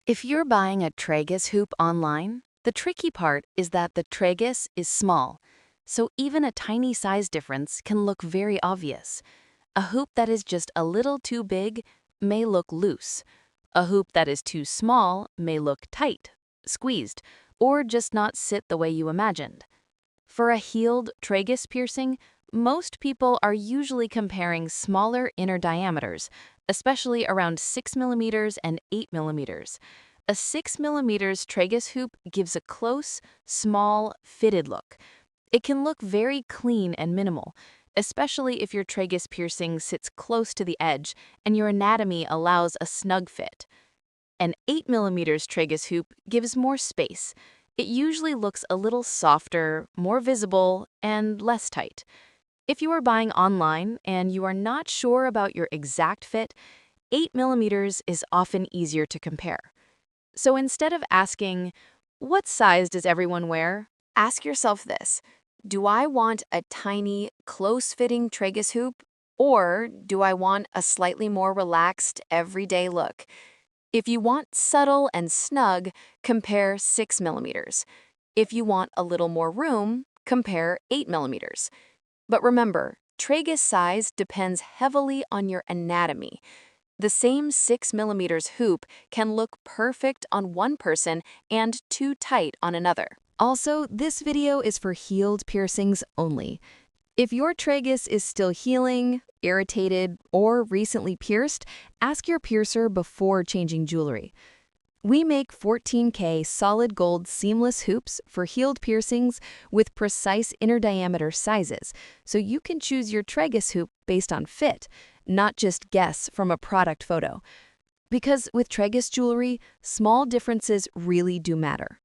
If you're buying a Tragus hoop online, the tricky part is that the Tragus is small, so even a tiny size difference can look very obvious. A hoop that is just a little too big may look loose. A hoop that is too small may look tight, squeezed, or just not sit the way you imagined. For a healed tragus piercing, most people are usually comparing smaller inner diameters, especially around 6 millimeters and 8 millimeters. A 6 millimeters tragus hoop gives a close, small, fitted look. It can look very clean and minimal, especially if your tragus piercing sits close to the edge and your anatomy allows a snug fit. An 8 millimeters tragus hoop gives more space. It usually looks a little softer, more visible, and less tight. If you are buying online and you are not sure about your exact fit, 8 millimeters is often easier to compare. So instead of asking, "What size does everyone wear?" ask yourself this: do I want a tiny, close-fitting tragus hoop, or do I want a slightly more relaxed, everyday look? If you want subtle and snug, compare 6 millimeters. If you want a little more room, compare 8 millimeters. But remember, tragus size depends heavily on your anatomy. The same 6 millimeters hoop can look perfect on one person and too tight on another. Also, this video is for healed piercings only. If your tragus is still healing, irritated, or recently pierced, ask your piercer before changing jewelry. We make 14K solid gold seamless hoops for healed piercings with precise inner diameter sizes, so you can choose your tragus hoop based on fit, not just guess from a product photo. Because with tragus jewelry, small differences really do matter.